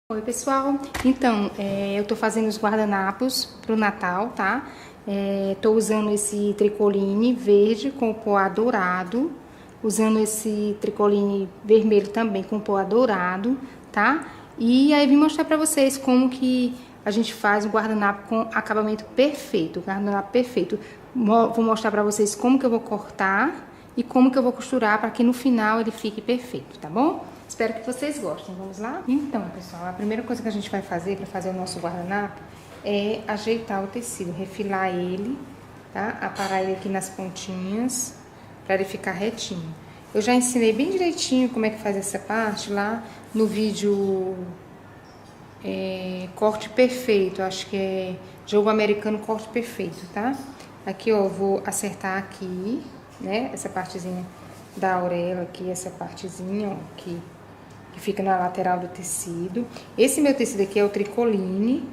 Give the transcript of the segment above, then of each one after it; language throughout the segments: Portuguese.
Oi pessoal, então eu tô fazendo os guardanapos pro Natal, tá? Tô usando esse tricoline verde com poá dourado, usando esse tricoline vermelho também com poá dourado, tá? E aí vim mostrar pra vocês como que a gente faz um guardanapo com acabamento perfeito, guardanapo perfeito. Vou mostrar pra vocês como que eu vou cortar e como que eu vou costurar para que no final ele fique perfeito, tá bom? Espero que vocês gostem. Vamos lá? Então, pessoal, a primeira coisa que a gente vai fazer para fazer o nosso guardanapo é ajeitar o tecido, refilar ele, tá? Aparar ele aqui nas pontinhas para ele ficar retinho. Eu já ensinei bem direitinho como é que faz essa parte lá no vídeo corte perfeito, acho que é jogo americano corte perfeito, tá? Aqui, ó, eu vou acertar aqui, né, essa partezinha da auréola aqui, essa partezinha, ó, que fica na lateral do tecido. Esse meu tecido aqui é o tricoline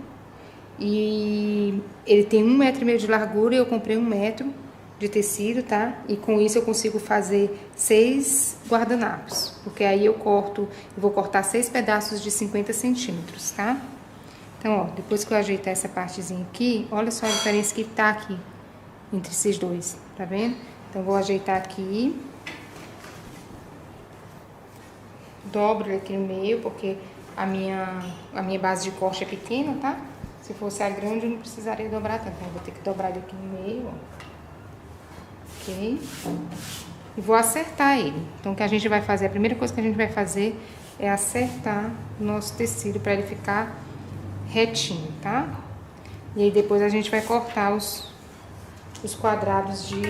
e ele tem 1,5 m de largura e eu comprei 1 metro de tecido, tá? E com isso eu consigo fazer 6 guardanapos, porque aí eu vou cortar 6 pedaços de 50 centímetros, tá? Então, ó, depois que eu ajeitar essa partezinha aqui, olha só a diferença que tá aqui entre esses dois, tá vendo? Então, vou ajeitar aqui. Dobro ele aqui no meio, porque a minha base de corte é pequena, tá? Se fosse a grande, eu não precisaria dobrar tanto. Então, eu vou ter que dobrar ele aqui no meio, ó. Ok? E vou acertar ele. Então, o que a gente vai fazer, a primeira coisa que a gente vai fazer é acertar o nosso tecido para ele ficar retinho, tá? E aí, depois a gente vai cortar os quadrados de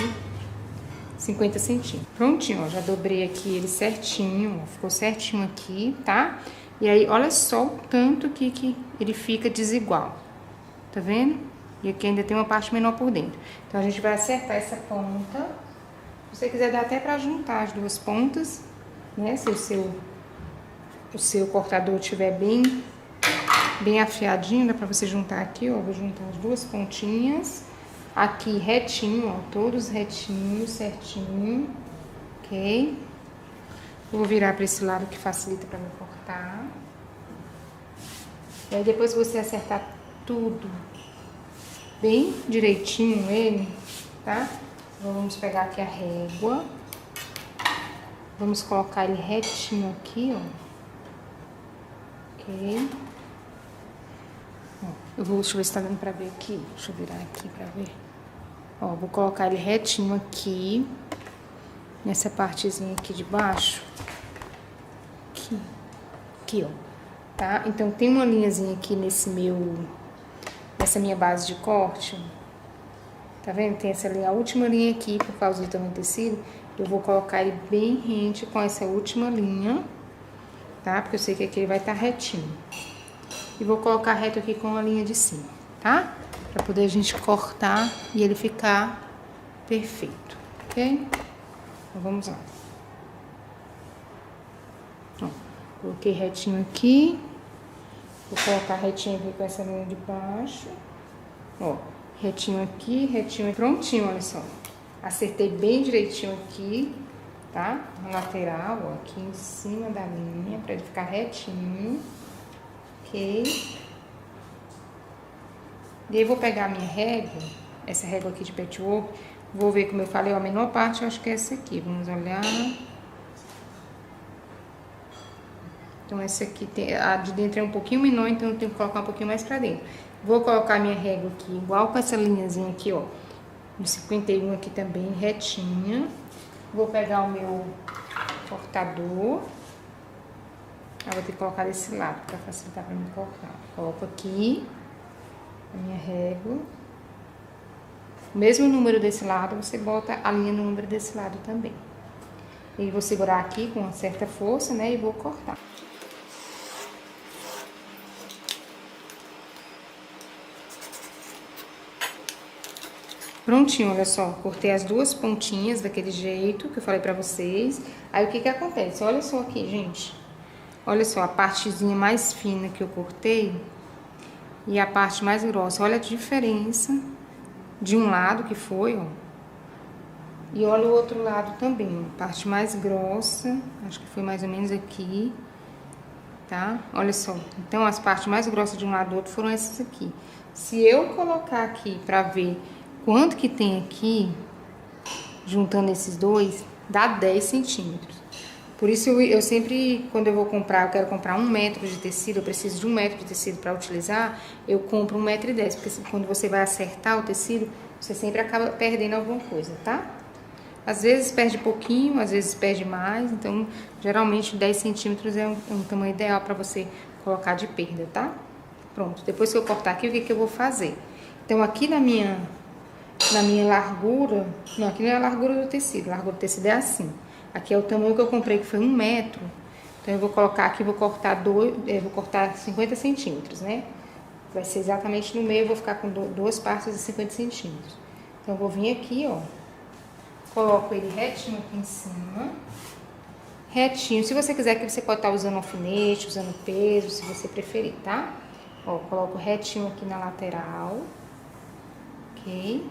50 centímetros. Prontinho, ó, já dobrei aqui ele certinho, ó, ficou certinho aqui, tá? E aí, olha só o tanto que ele fica desigual, tá vendo? E aqui ainda tem uma parte menor por dentro. Então, a gente vai acertar essa ponta. Se você quiser, dá até pra juntar as duas pontas, né? Se o seu cortador estiver bem afiadinho, dá pra você juntar aqui, ó. Vou juntar as duas pontinhas. Aqui retinho, ó, todos retinhos, certinho, ok? Vou virar para esse lado que facilita para me cortar. E aí depois que você acertar tudo bem direitinho ele, tá? Vamos pegar aqui a régua. Vamos colocar ele retinho aqui, ó. Ok? Deixa eu ver se tá dando pra ver aqui. Deixa eu virar aqui pra ver. Ó, vou colocar ele retinho aqui. Nessa partezinha aqui de baixo. Aqui, ó. Tá? Então, tem uma linhazinha aqui nessa minha base de corte. Tá vendo? Tem essa linha, a última linha aqui, por causa do tamanho do tecido. Eu vou colocar ele bem rente com essa última linha. Tá? Porque eu sei que aqui ele vai estar retinho. E vou colocar reto aqui com a linha de cima, tá? Pra poder a gente cortar e ele ficar perfeito, ok? Então, vamos lá. Ó, coloquei retinho aqui. Vou colocar retinho aqui com essa linha de baixo. Ó, retinho aqui, retinho aqui. Prontinho, olha só. Acertei bem direitinho aqui, tá? Na lateral, ó, aqui em cima da linha, pra ele ficar retinho. Ok. E aí, vou pegar a minha régua, essa régua aqui de patchwork, vou ver, como eu falei, ó, a menor parte eu acho que é essa aqui. Vamos olhar. Então, essa aqui, a de dentro é um pouquinho menor, então eu tenho que colocar um pouquinho mais pra dentro. Vou colocar a minha régua aqui, igual com essa linhazinha aqui, ó, no 51 aqui também, retinha. Vou pegar o meu cortador. Vou ter que colocar desse lado, pra facilitar pra mim cortar. Coloco aqui a minha régua. O mesmo número desse lado, você bota a linha no número desse lado também. E vou segurar aqui com uma certa força, né, e vou cortar. Prontinho, olha só, cortei as duas pontinhas daquele jeito que eu falei pra vocês. Aí, o que que acontece? Olha só aqui, gente. Olha só, a partezinha mais fina que eu cortei e a parte mais grossa. Olha a diferença de um lado que foi, ó. E olha o outro lado também, ó. Parte mais grossa, acho que foi mais ou menos aqui. tá? Olha só, então as partes mais grossas de um lado do outro foram essas aqui. Se eu colocar aqui pra ver quanto que tem aqui, juntando esses dois, dá 10 centímetros. Por isso eu sempre, quando eu vou comprar, eu quero comprar 1 metro de tecido, eu preciso de 1 metro de tecido para utilizar, eu compro 1,10 m, porque quando você vai acertar o tecido, você sempre acaba perdendo alguma coisa, tá? Às vezes perde pouquinho, às vezes perde mais, então geralmente 10 centímetros é um tamanho ideal para você colocar de perda, tá? Pronto, depois que eu cortar aqui, o que eu vou fazer? Então aqui na minha largura, não, aqui não é a largura do tecido, a largura do tecido é assim. Aqui é o tamanho que eu comprei, que foi 1 metro. Então eu vou colocar aqui, vou cortar 50 centímetros, né? Vai ser exatamente no meio, eu vou ficar com duas partes de 50 centímetros. Então eu vou vir aqui, ó. Coloco ele retinho aqui em cima. Retinho. Se você quiser, que você pode estar usando alfinete, usando peso, se você preferir, tá? Ó, coloco retinho aqui na lateral. Ok?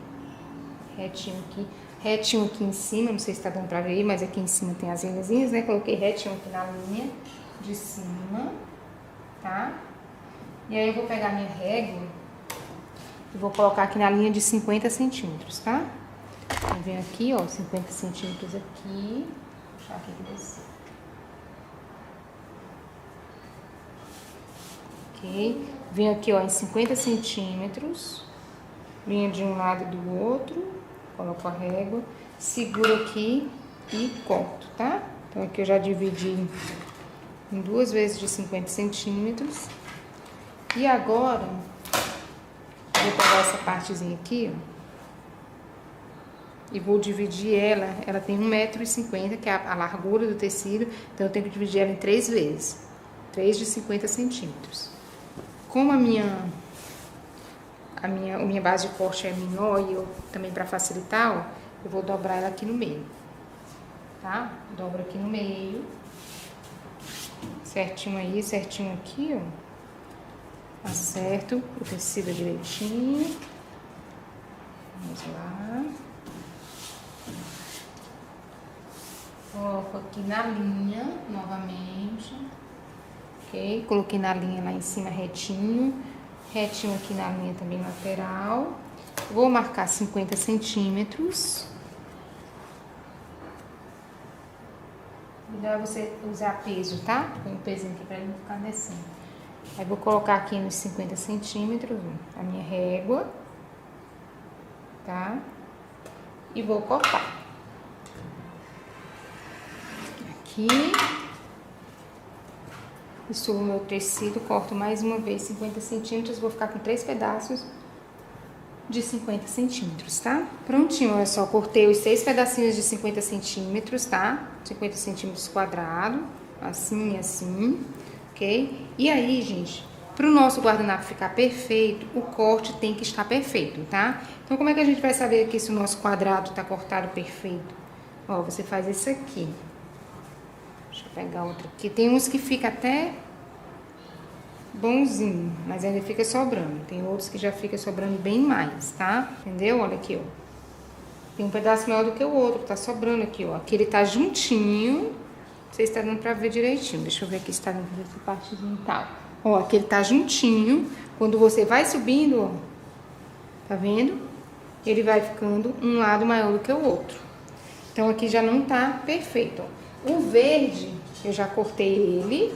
Retinho aqui em cima, não sei se tá dando pra ver aí, mas aqui em cima tem as linhazinhas, né? Coloquei retinho aqui na linha de cima, tá? E aí eu vou pegar minha régua e vou colocar aqui na linha de 50 centímetros, tá? Eu venho aqui, ó, 50 centímetros aqui. Vou puxar aqui que descer. Ok? Venho aqui, ó, em 50 centímetros. Linha de um lado e do outro. Coloco a régua. Seguro aqui e corto, tá? Então aqui eu já dividi em 2 vezes de 50 centímetros. E agora, eu vou pegar essa partezinha aqui, ó. E vou dividir ela tem 1,50 m, que é a largura do tecido, então eu tenho que dividir ela em 3 vezes, 3 de 50 centímetros. Como a minha base de corte é menor e eu também para facilitar, ó, eu vou dobrar ela aqui no meio, tá? Dobro aqui no meio, certinho aí, certinho aqui, ó. Acerto o tecido direitinho. Vamos lá. Coloco aqui na linha, novamente, ok? Coloquei na linha lá em cima retinho, retinho aqui na linha também lateral. Vou marcar 50 centímetros. Melhor você usar peso, tá? Põe o pezinho aqui pra ele não ficar descendo. Aí vou colocar aqui nos 50 centímetros a minha régua, tá? E vou cortar. Aqui, estuvo o meu tecido, corto mais uma vez 50 centímetros, vou ficar com 3 pedaços de 50 centímetros, tá? Prontinho, olha só, cortei os 6 pedacinhos de 50 centímetros, tá? 50 centímetros quadrado, assim e assim, ok? E aí, gente, pro nosso guardanapo ficar perfeito, o corte tem que estar perfeito, tá? Então, como é que a gente vai saber que se o nosso quadrado tá cortado perfeito? Ó, você faz isso aqui. Deixa eu pegar outra aqui. Tem uns que fica até bonzinho, mas ainda fica sobrando. Tem outros que já fica sobrando bem mais, tá? Entendeu? Olha aqui, ó. Tem um pedaço maior do que o outro, tá sobrando aqui, ó. Aqui ele tá juntinho. Não sei se tá dando pra ver direitinho. Deixa eu ver aqui se tá dando pra ver essa partezinha e tal. Ó, aqui ele tá juntinho. Quando você vai subindo, ó, tá vendo? Ele vai ficando um lado maior do que o outro. Então aqui já não tá perfeito, ó. O verde, eu já cortei ele,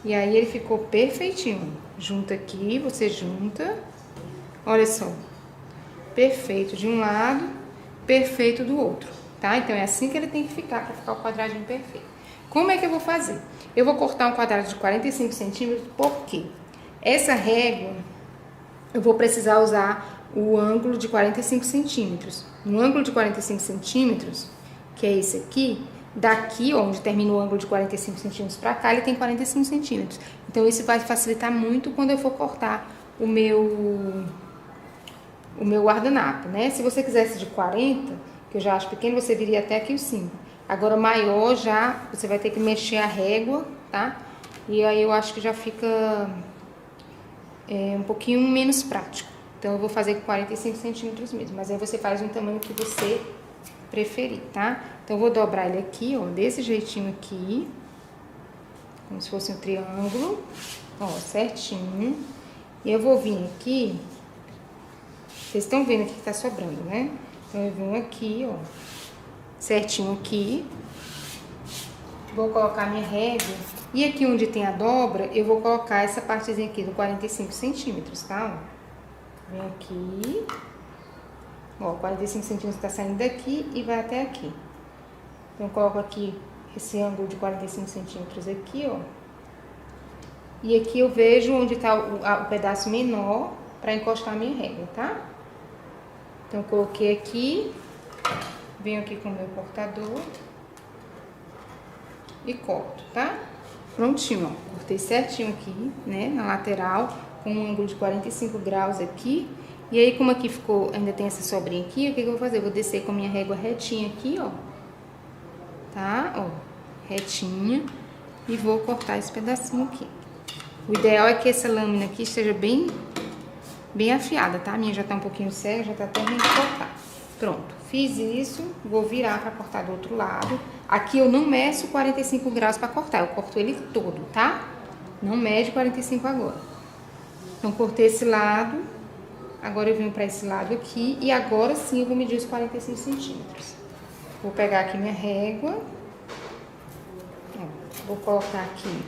e aí ele ficou perfeitinho. Junta aqui, você junta, olha só, perfeito de um lado, perfeito do outro, tá? Então é assim que ele tem que ficar, pra ficar o quadradinho perfeito. Como é que eu vou fazer? Eu vou cortar um quadrado de 45 centímetros, porque essa régua, eu vou precisar usar o ângulo de 45 centímetros. No ângulo de 45 centímetros, que é esse aqui, daqui, onde termina o ângulo de 45 centímetros para cá, ele tem 45 centímetros. Então, isso vai facilitar muito quando eu for cortar o meu guardanapo, né? Se você quisesse de 40, que eu já acho pequeno, você viria até aqui o 5. Agora, maior já, você vai ter que mexer a régua, tá? E aí, eu acho que já fica um pouquinho menos prático. Então, eu vou fazer com 45 centímetros mesmo. Mas aí, você faz um tamanho que você preferir, tá? Então, eu vou dobrar ele aqui, ó, desse jeitinho aqui. como se fosse um triângulo, ó, certinho. E eu vou vir aqui, vocês estão vendo aqui que tá sobrando, né? Então eu venho aqui, ó, certinho aqui. Vou colocar minha régua. E aqui onde tem a dobra, eu vou colocar essa partezinha aqui do 45 centímetros, tá? Ó. Vem aqui. Ó, 45 centímetros tá saindo daqui e vai até aqui. Então eu coloco aqui esse ângulo de 45 centímetros aqui, ó. E aqui eu vejo onde tá o pedaço menor pra encostar a minha régua, tá? Então eu coloquei aqui. Venho aqui com o meu cortador. E corto, tá? Prontinho, ó. Cortei certinho aqui, né? Na lateral, com um ângulo de 45 graus aqui. E aí, como aqui ficou, ainda tem essa sobrinha aqui, o que eu vou fazer? Eu vou descer com a minha régua retinha aqui, ó. Tá? Ó, retinha. E vou cortar esse pedacinho aqui. O ideal é que essa lâmina aqui esteja bem afiada, tá? A minha já tá um pouquinho cega, já tá até ruim de cortar. Pronto, fiz isso, vou virar pra cortar do outro lado. Aqui eu não meço 45 graus pra cortar, eu corto ele todo, tá? Não mede 45 agora. Então, cortei esse lado, agora eu venho pra esse lado aqui e agora sim eu vou medir os 45 centímetros. Vou pegar aqui minha régua, ó, vou colocar aqui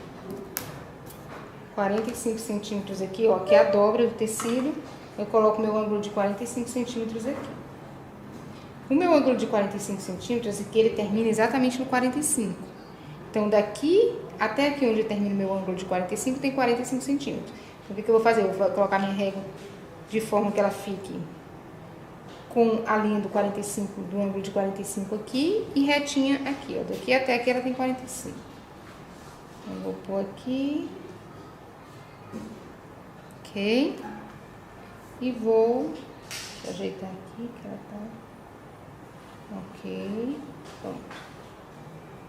45 centímetros aqui, ó, que é a dobra do tecido, eu coloco meu ângulo de 45 centímetros aqui. O meu ângulo de 45 centímetros aqui, ele termina exatamente no 45. Então, daqui até aqui onde termina o meu ângulo de 45, tem 45 centímetros. Então, o que eu vou fazer? Eu vou colocar minha régua de forma que ela fique com a linha do 45, do ângulo de 45 aqui e retinha aqui, ó. Daqui até aqui ela tem 45. Então, eu vou pôr aqui. Ok? E vou ajeitar aqui que ela tá... Ok, pronto.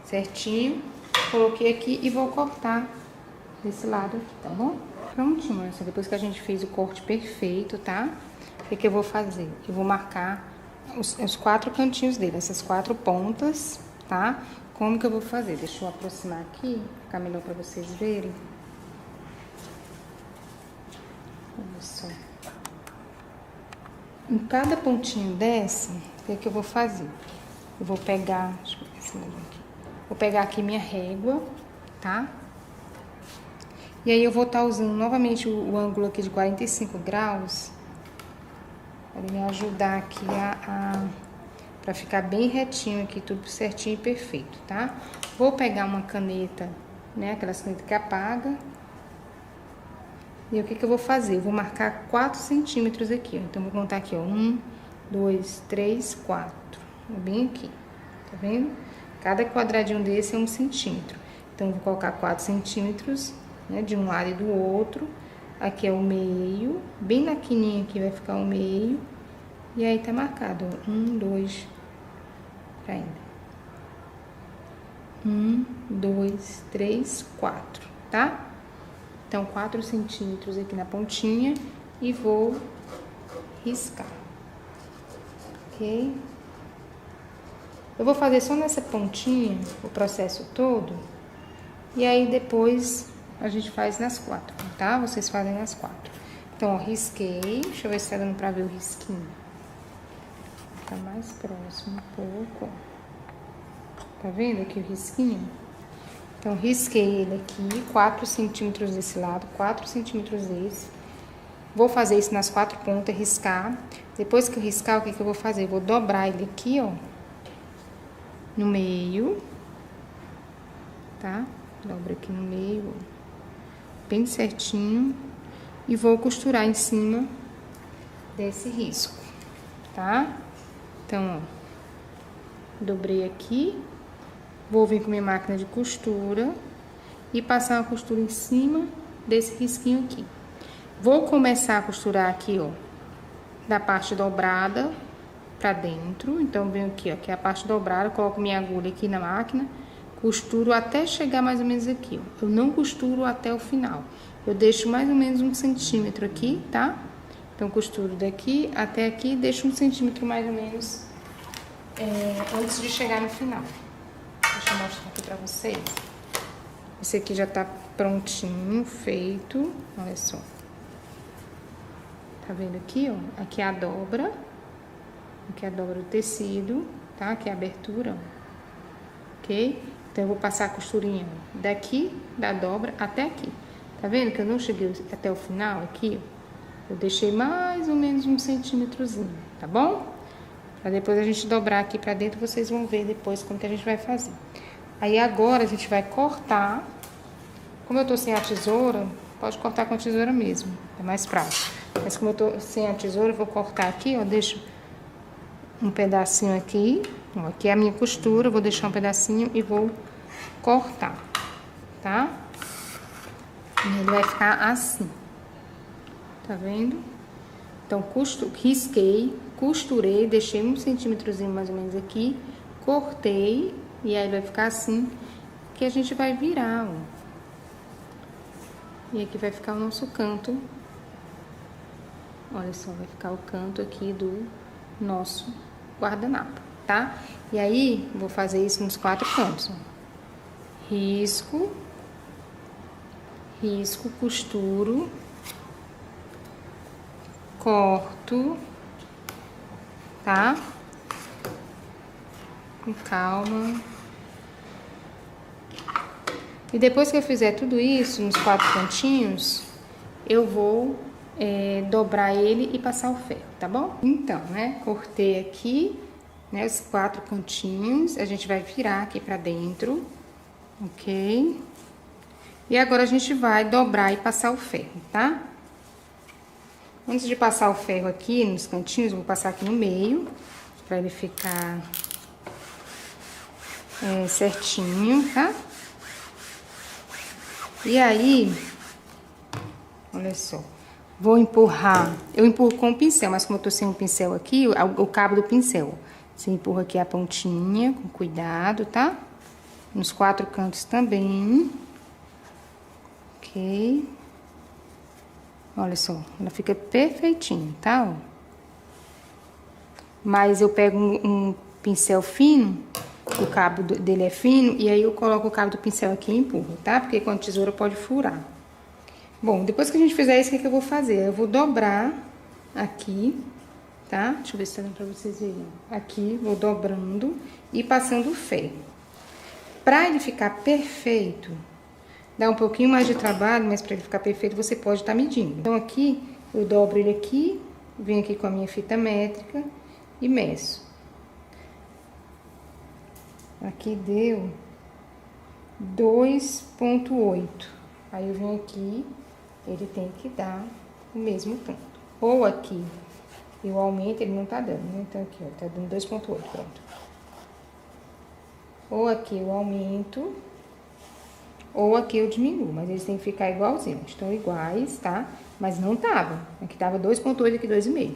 Certinho. Coloquei aqui e vou cortar desse lado aqui, tá bom? Prontinho, assim, depois que a gente fez o corte perfeito, tá? O que eu vou fazer? Eu vou marcar os 4 cantinhos dele, essas 4 pontas, tá? Como que eu vou fazer? Deixa eu aproximar aqui, ficar melhor pra vocês verem. Olha só. Em cada pontinho dessa, o que eu vou fazer? Eu vou pegar, deixa eu ver esse lado aqui. Vou pegar aqui minha régua, tá? E aí eu vou estar usando novamente o ângulo aqui de 45 graus para me ajudar aqui para ficar bem retinho aqui, tudo certinho e perfeito, tá? Vou pegar uma caneta, né? Aquelas canetas que apaga. E o que eu vou fazer? Eu vou marcar 4 centímetros aqui, ó. Então, vou contar aqui, ó. 1, 2, 3, 4. Bem aqui. Tá vendo? Cada quadradinho desse é 1 centímetro. Então, eu vou colocar 4 centímetros, né? De um lado e do outro. Aqui é o meio. Bem na quininha aqui vai ficar o meio. E aí, tá marcado, ó. 1, 2, ainda. 1, 2, 3, 4, tá? Então, 4 centímetros aqui na pontinha e vou riscar, ok? Eu vou fazer só nessa pontinha o processo todo e aí depois a gente faz nas 4, tá? Vocês fazem nas 4. Então, ó, risquei, deixa eu ver se tá dando pra ver o risquinho. Tá mais próximo um pouco, ó. Tá vendo aqui o risquinho? Então, risquei ele aqui, 4 centímetros desse lado, 4 centímetros desse. Vou fazer isso nas 4 pontas, riscar. Depois que eu riscar, o que eu vou fazer? Eu vou dobrar ele aqui, ó, no meio, tá? Dobro aqui no meio, ó, bem certinho. E vou costurar em cima desse risco, tá? Então, ó, dobrei aqui. Vou vir com minha máquina de costura e passar uma costura em cima desse risquinho aqui. Vou começar a costurar aqui, ó, da parte dobrada pra dentro. Então, venho aqui, ó, que é a parte dobrada, coloco minha agulha aqui na máquina, costuro até chegar mais ou menos aqui, ó. Eu não costuro até o final. Eu deixo mais ou menos 1 centímetro aqui, tá? Então, costuro daqui até aqui, deixo 1 centímetro mais ou menos antes de chegar no final. Deixa eu mostrar aqui pra vocês. Esse aqui já tá prontinho, feito. Olha só. Tá vendo aqui, ó? Aqui é a dobra. Aqui é a dobra do tecido, tá? Aqui é a abertura, ó. Ok? Então, eu vou passar a costurinha daqui, da dobra, até aqui. Tá vendo que eu não cheguei até o final aqui, ó? Eu deixei mais ou menos 1 centímetrozinho, tá bom? Pra depois a gente dobrar aqui pra dentro, vocês vão ver depois como que a gente vai fazer. Aí agora a gente vai cortar. Como eu tô sem a tesoura, pode cortar com a tesoura mesmo, é mais prático. Mas como eu tô sem a tesoura, eu vou cortar aqui, ó, deixo um pedacinho aqui. Ó, aqui é a minha costura, eu vou deixar um pedacinho e vou cortar, tá? E ele vai ficar assim. Tá vendo? Então, risquei, costurei, deixei 1 centímetrozinho mais ou menos aqui, cortei, e aí vai ficar assim, que a gente vai virar, ó. E aqui vai ficar o nosso canto. Olha só, vai ficar o canto aqui do nosso guardanapo, tá? E aí, vou fazer isso nos 4 cantos, ó. Risco, costuro, corto, tá? Com calma. E depois que eu fizer tudo isso nos 4 cantinhos, eu vou dobrar ele e passar o ferro, tá bom? Então, né, cortei aqui, né, os 4 cantinhos, a gente vai virar aqui pra dentro, ok? E agora a gente vai dobrar e passar o ferro, tá? Antes de passar o ferro aqui nos cantinhos, eu vou passar aqui no meio, pra ele ficar certinho, tá? E aí, olha só, vou empurrar, eu empurro com o pincel, mas como eu tô sem um pincel aqui, o cabo do pincel, você empurra aqui a pontinha, com cuidado, tá? Nos 4 cantos também, ok? Olha só, ela fica perfeitinho, tá? Mas eu pego um pincel fino, o cabo dele é fino, e aí eu coloco o cabo do pincel aqui e empurro, tá? Porque com a tesoura pode furar. Bom, depois que a gente fizer isso, o que eu vou fazer? Eu vou dobrar aqui, tá? Deixa eu ver se tá dando pra vocês verem. Aqui, vou dobrando e passando o ferro. Pra ele ficar perfeito, dá um pouquinho mais de trabalho, mas pra ele ficar perfeito, você pode estar medindo. Então, aqui, eu dobro ele aqui, venho aqui com a minha fita métrica e meço. Aqui deu 2,8. Aí eu venho aqui, ele tem que dar o mesmo tanto. Ou aqui eu aumento, ele não tá dando, né? Então aqui, ó, tá dando 2,8, pronto. Ou aqui eu aumento, ou aqui eu diminuo, mas eles têm que ficar igualzinhos. Estão iguais, tá? Mas não tava. Aqui tava 2,8, aqui 2,5.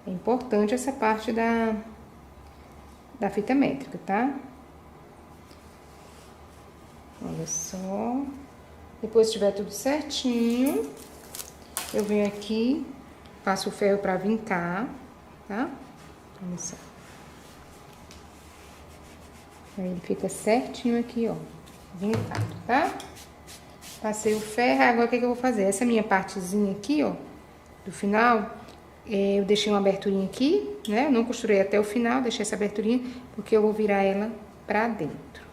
É importante essa parte da fita métrica, tá? Olha só. Depois que tiver tudo certinho, eu venho aqui, passo o ferro pra vincar, tá? Olha só. Aí ele fica certinho aqui, ó, vincado, tá? Passei o ferro, agora o que eu vou fazer? Essa minha partezinha aqui, ó, do final, eu deixei uma aberturinha aqui, né? Eu não costurei até o final, deixei essa aberturinha, porque eu vou virar ela pra dentro.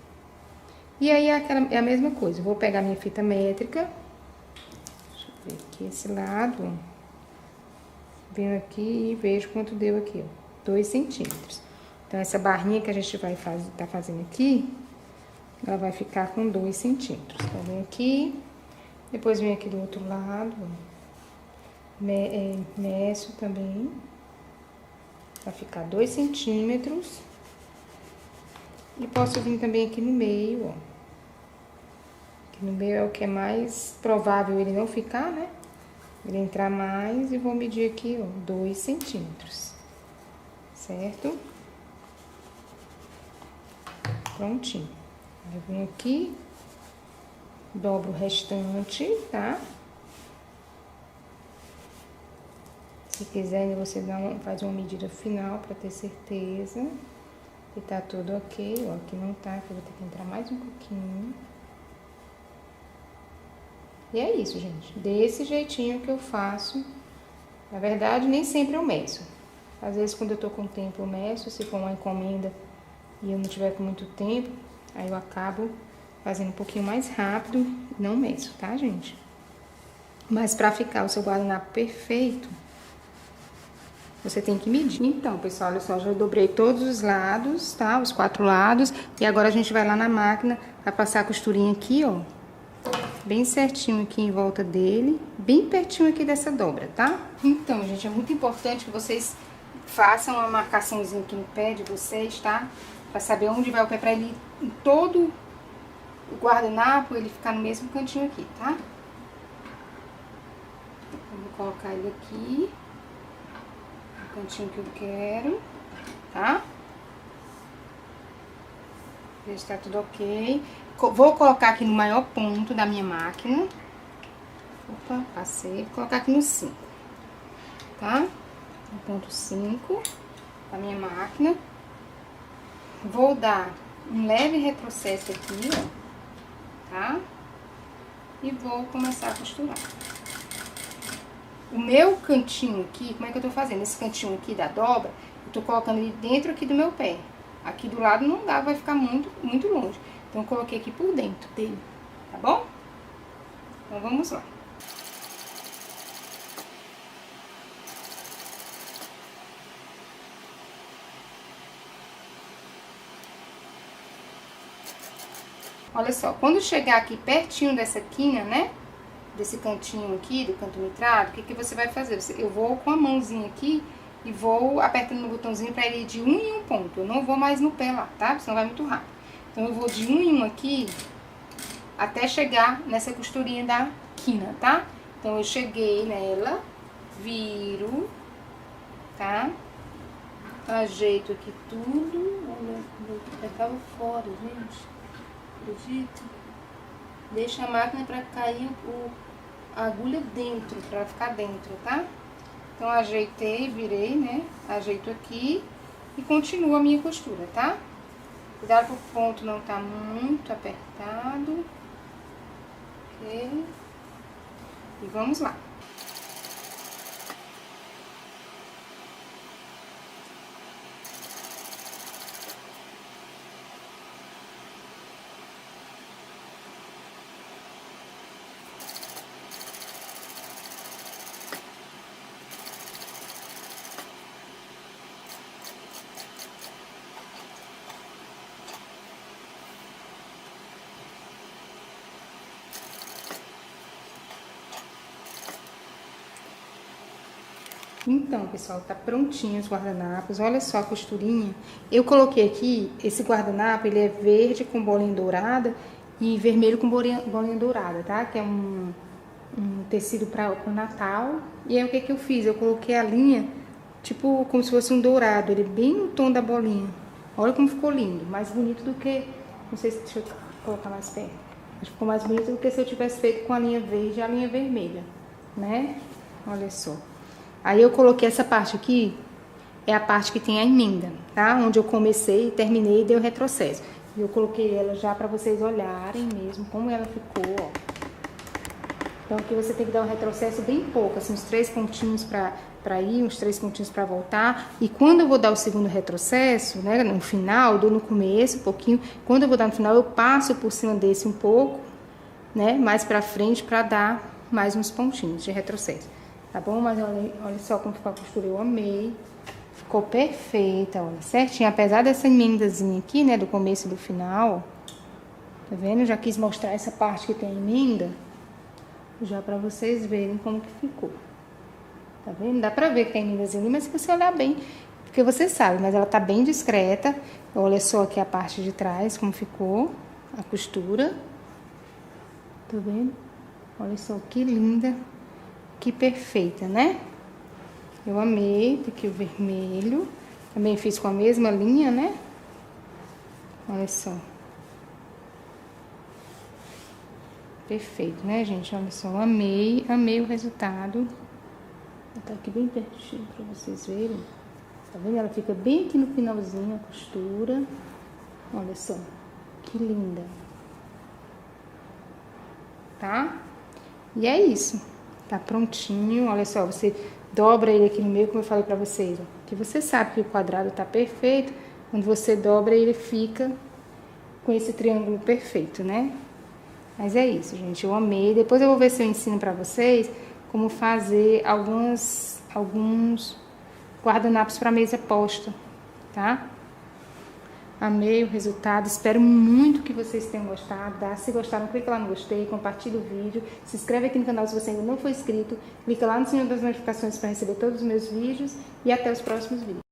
E aí é a mesma coisa, eu vou pegar minha fita métrica, deixa eu ver aqui esse lado, ó. Venho aqui e vejo quanto deu aqui, ó, 2 centímetros. Então, essa barrinha que a gente vai tá fazendo aqui, ela vai ficar com 2 centímetros. Então, venho aqui, depois venho aqui do outro lado, ó, meço também, vai ficar 2 centímetros. E posso vir também aqui no meio, ó. Aqui no meio é o que é mais provável ele não ficar, né? Ele entrar mais e vou medir aqui, ó, 2 centímetros. Certo? Prontinho. Aí eu venho aqui, dobro o restante, tá? Se quiser, você faz uma medida final pra ter certeza. E tá tudo ok, ó, aqui não tá, aqui eu vou ter que entrar mais um pouquinho. E é isso, gente. Desse jeitinho que eu faço. Na verdade, nem sempre eu meço. Às vezes, quando eu tô com tempo, eu meço. Se for uma encomenda e eu não tiver com muito tempo, aí eu acabo fazendo um pouquinho mais rápido e não meço, tá, gente? Mas pra ficar o seu guardanapo perfeito, você tem que medir. Então, pessoal, olha só, já dobrei todos os lados, tá? Os 4 lados. E agora a gente vai lá na máquina pra passar a costurinha aqui, ó. Bem certinho aqui em volta dele. Bem pertinho aqui dessa dobra, tá? Então, gente, é muito importante que vocês façam uma marcaçãozinha aqui no pé de vocês, tá? Pra saber onde vai o pé, pra ele em todo o guardanapo, ele ficar no mesmo cantinho aqui, tá? Eu vou colocar ele aqui. Cantinho que eu quero, tá? Ver se tá tudo ok. Vou colocar aqui no maior ponto da minha máquina. Opa, passei. Vou colocar aqui no 5, tá? No ponto 5 da minha máquina. Vou dar um leve retrocesso aqui, ó, tá? E vou começar a costurar. O meu cantinho aqui, como é que eu tô fazendo? Esse cantinho aqui da dobra, eu tô colocando ele dentro aqui do meu pé. Aqui do lado não dá, vai ficar muito longe. Então, eu coloquei aqui por dentro dele, tá bom? Então, vamos lá. Olha só, quando chegar aqui pertinho dessa quina, né? Desse cantinho aqui, do canto mitrado, o que você vai fazer? Eu vou com a mãozinha aqui e vou apertando no botãozinho pra ele ir de 1 em 1 ponto. Eu não vou mais no pé lá, tá? Senão vai muito rápido. Então, eu vou de 1 em 1 aqui até chegar nessa costurinha da quina, tá? Então, eu cheguei nela, viro, tá? Ajeito aqui tudo. Olha, meu pé tava fora, gente. Acredito. Deixa a máquina pra cair a agulha dentro, pra ficar dentro, tá? Então, ajeitei, virei, né? Ajeito aqui e continuo a minha costura, tá? Cuidado pro ponto não tá muito apertado. Ok? E vamos lá. Então, pessoal, tá prontinho os guardanapos. Olha só a costurinha. Eu coloquei aqui, esse guardanapo, ele é verde com bolinha dourada e vermelho com bolinha dourada, tá? Que é um tecido para o Natal. E aí, o que eu fiz? Eu coloquei a linha, tipo, como se fosse um dourado. Ele é bem no tom da bolinha. Olha como ficou lindo. Mais bonito do que... Não sei se... Deixa eu colocar mais perto. Acho que ficou mais bonito do que se eu tivesse feito com a linha verde e a linha vermelha, né? Olha só. Aí eu coloquei essa parte aqui, é a parte que tem a emenda, tá? Onde eu comecei, terminei e dei o retrocesso. E eu coloquei ela já pra vocês olharem mesmo como ela ficou, ó. Então aqui você tem que dar um retrocesso bem pouco, assim, uns 3 pontinhos pra ir, uns 3 pontinhos pra voltar. E quando eu vou dar o segundo retrocesso, né, no final, dou no começo um pouquinho. Quando eu vou dar no final, eu passo por cima desse um pouco, né, mais pra frente pra dar mais uns pontinhos de retrocesso. Tá bom? Mas olha só como ficou a costura, eu amei. Ficou perfeita, olha, certinho. Apesar dessa emendazinha aqui, né, do começo e do final, tá vendo? Eu já quis mostrar essa parte que tem emenda, já pra vocês verem como que ficou. Tá vendo? Dá pra ver que tem emendazinha ali, mas se você olhar bem, porque você sabe, mas ela tá bem discreta. Olha só aqui a parte de trás, como ficou a costura. Tá vendo? Olha só que linda. Que perfeita, né? Eu amei, porque o vermelho. Também fiz com a mesma linha, né? Olha só. Perfeito, né, gente? Olha só, eu amei, amei o resultado. Vou botar aqui bem pertinho pra vocês verem. Tá vendo? Ela fica bem aqui no finalzinho, a costura. Olha só, que linda. Tá? E é isso. Tá prontinho. Olha só, você dobra ele aqui no meio, como eu falei pra vocês, ó, que você sabe que o quadrado tá perfeito. Quando você dobra, ele fica com esse triângulo perfeito, né? Mas é isso, gente. Eu amei. Depois eu vou ver se eu ensino pra vocês como fazer alguns guardanapos pra mesa posta, tá? Amei o resultado, espero muito que vocês tenham gostado, tá? Se gostaram, clica lá no gostei, compartilha o vídeo, se inscreve aqui no canal se você ainda não for inscrito, clica lá no sininho das notificações para receber todos os meus vídeos e até os próximos vídeos.